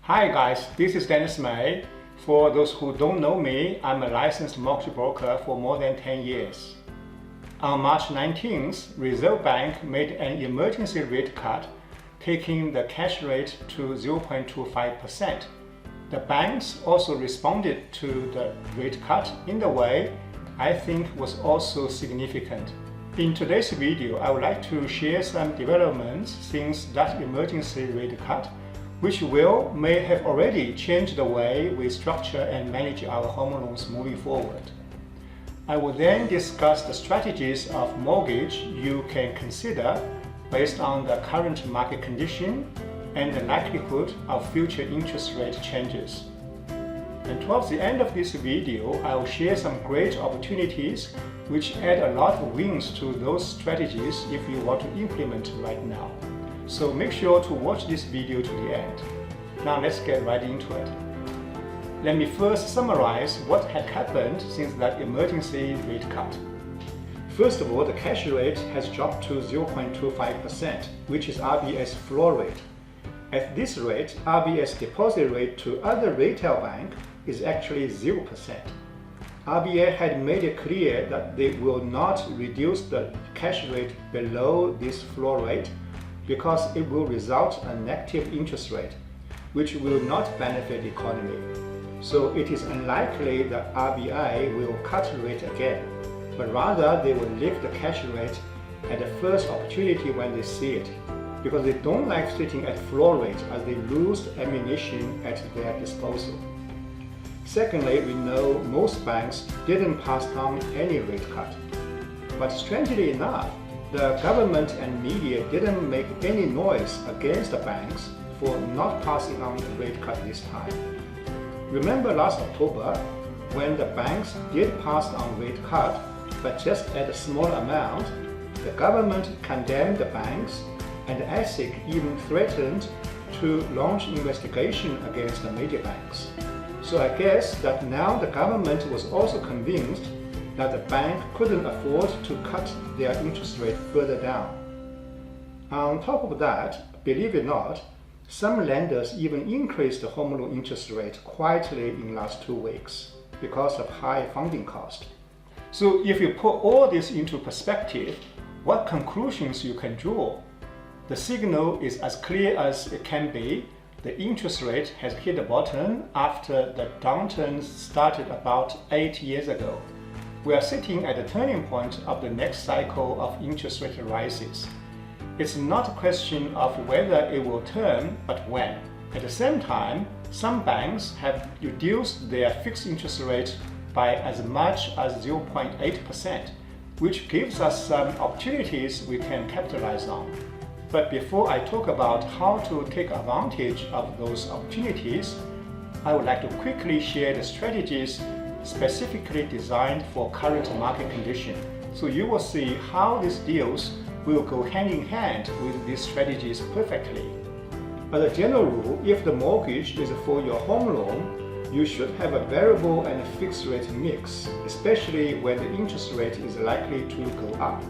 Hi guys, this is Dennis May. For those who don't know me, I'm a licensed mortgage broker for more than 10 years. On March 19th, Reserve Bank made an emergency rate cut, taking the cash rate to 0.25%. The banks also responded to the rate cut in the way I think was also significant. In today's video, I would like to share some developments since that emergency rate cut, which may have already changed the way we structure and manage our home loans moving forward. I will then discuss the strategies of mortgage you can consider based on the current market condition and the likelihood of future interest rate changes. And towards the end of this video, I will share some great opportunities which add a lot of wins to those strategies if you want to implement right now. So make sure to watch this video to the end. Now let's get right into it. Let me first summarize what had happened since that emergency rate cut. First of all, the cash rate has dropped to 0.25%, which is RBA's floor rate. At this rate, RBA's deposit rate to other retail banks is actually 0%. RBA had made it clear that they will not reduce the cash rate below this floor rate because it will result in a negative interest rate, which will not benefit the economy. So it is unlikely that RBA will cut rate again, but rather they will lift the cash rate at the first opportunity when they see it, because they don't like sitting at floor rate as they lose the ammunition at their disposal. Secondly, we know most banks didn't pass on any rate cut. But strangely enough, the government and media didn't make any noise against the banks for not passing on the rate cut this time. Remember last October, when the banks did pass on rate cut, but just at a small amount, the government condemned the banks and the ASIC even threatened to launch investigation against the major banks. So I guess that now the government was also convinced that the bank couldn't afford to cut their interest rate further down. On top of that, believe it or not, some lenders even increased the home loan interest rate quietly in the last 2 weeks because of high funding cost. So if you put all this into perspective, what conclusions you can draw? The signal is as clear as it can be. The interest rate has hit the bottom after the downturn started about 8 years ago. We are sitting at the turning point of the next cycle of interest rate rises. It's not a question of whether it will turn, but when. At the same time, some banks have reduced their fixed interest rate by as much as 0.8%, which gives us some opportunities we can capitalize on. But before I talk about how to take advantage of those opportunities, I would like to quickly share the strategies specifically designed for current market condition. So you will see how these deals will go hand in hand with these strategies perfectly. As a general rule, if the mortgage is for your home loan, you should have a variable and a fixed rate mix, especially when the interest rate is likely to go up.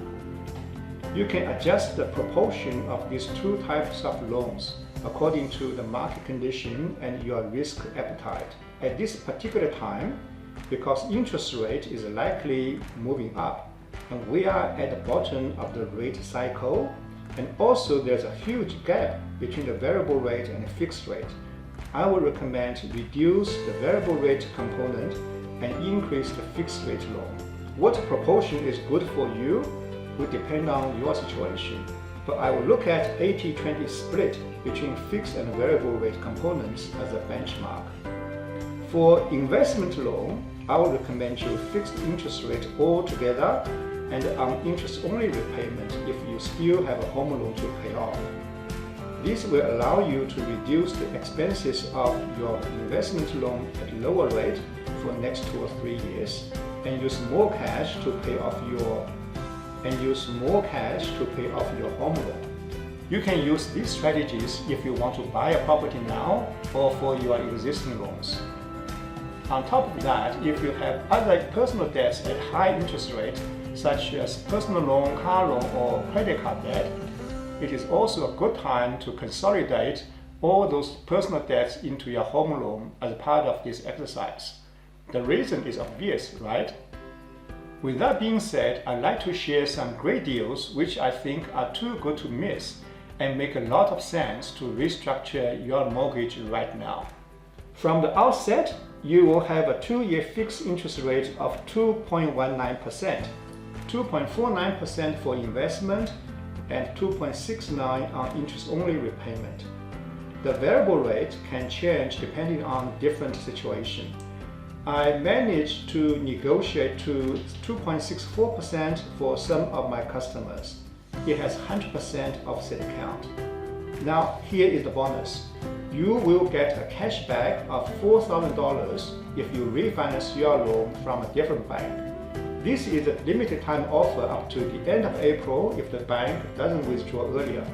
You can adjust the proportion of these two types of loans according to the market condition and your risk appetite. At this particular time, because interest rate is likely moving up, and we are at the bottom of the rate cycle, and also there's a huge gap between the variable rate and the fixed rate, I would recommend to reduce the variable rate component and increase the fixed rate loan. What proportion is good for you will depend on your situation, but I will look at 80-20 split between fixed and variable rate components as a benchmark. For investment loan, I would recommend you fixed interest rate altogether and on interest-only repayment if you still have a home loan to pay off. This will allow you to reduce the expenses of your investment loan at lower rate for the next 2 or 3 years and use more cash to pay off your home loan. You can use these strategies if you want to buy a property now or for your existing loans. On top of that, if you have other personal debts at high interest rate, such as personal loan, car loan, or credit card debt, it is also a good time to consolidate all those personal debts into your home loan as part of this exercise. The reason is obvious, right? With that being said, I'd like to share some great deals which I think are too good to miss and make a lot of sense to restructure your mortgage right now. From the outset, you will have a 2-year fixed interest rate of 2.19%, 2.49% for investment, and 2.69% on interest-only repayment. The variable rate can change depending on different situation. I managed to negotiate to 2.64% for some of my customers. It has 100% offset account. Now here is the bonus. You will get a cashback of $4,000 if you refinance your loan from a different bank. This is a limited time offer up to the end of April if the bank doesn't withdraw earlier.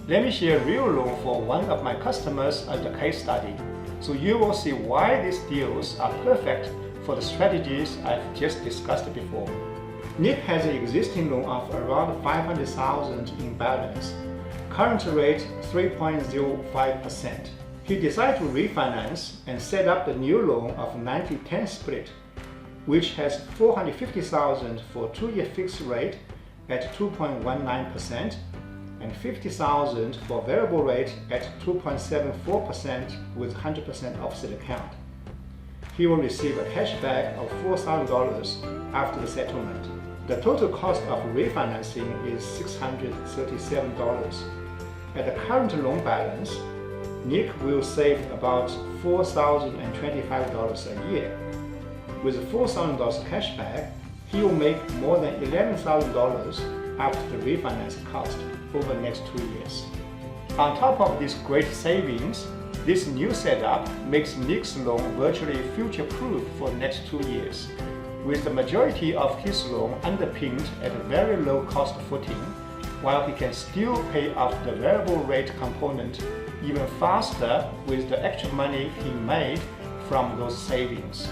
Let me share a real loan for one of my customers as a case study, so you will see why these deals are perfect for the strategies I've just discussed before. Nick has an existing loan of around $500,000 in balance, current rate 3.05%. He decided to refinance and set up the new loan of 90-10 split, which has $450,000 for 2-year fixed rate at 2.19% and $50,000 for variable rate at 2.74% with 100% offset account. He will receive a cashback of $4,000 after the settlement. The total cost of refinancing is $637. At the current loan balance, Nick will save about $4,025 a year. With a $4,000 cashback, he will make more than $11,000 after the refinance cost over the next 2 years. On top of these great savings, this new setup makes Nick's loan virtually future-proof for the next 2 years, with the majority of his loan underpinned at a very low cost footing, while he can still pay off the variable rate component even faster with the extra money he made from those savings.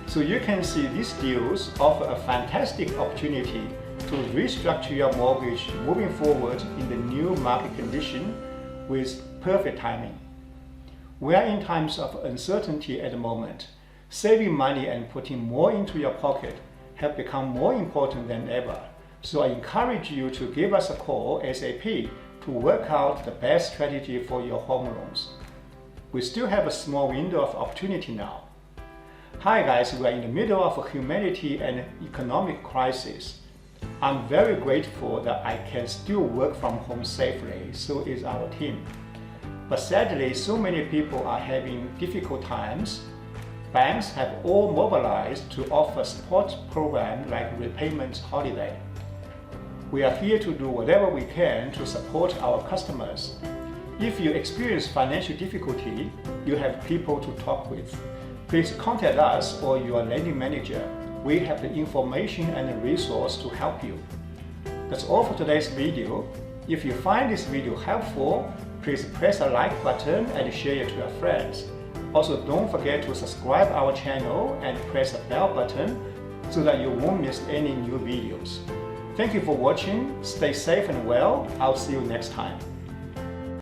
So you can see these deals offer a fantastic opportunity to restructure your mortgage moving forward in the new market condition with perfect timing. We are in times of uncertainty at the moment. Saving money and putting more into your pocket have become more important than ever. So I encourage you to give us a call ASAP to work out the best strategy for your home loans. We still have a small window of opportunity now. Hi guys, we are in the middle of a humanity and economic crisis. I'm very grateful that I can still work from home safely, so is our team. But sadly, so many people are having difficult times. Banks have all mobilized to offer support programs like repayment holiday. We are here to do whatever we can to support our customers. If you experience financial difficulty, you have people to talk with. Please contact us or your lending manager. We have the information and the resource to help you. That's all for today's video. If you find this video helpful, please press the like button and share it to your friends. Also, don't forget to subscribe our channel and press the bell button so that you won't miss any new videos. Thank you for watching. Stay safe and well. I'll see you next time.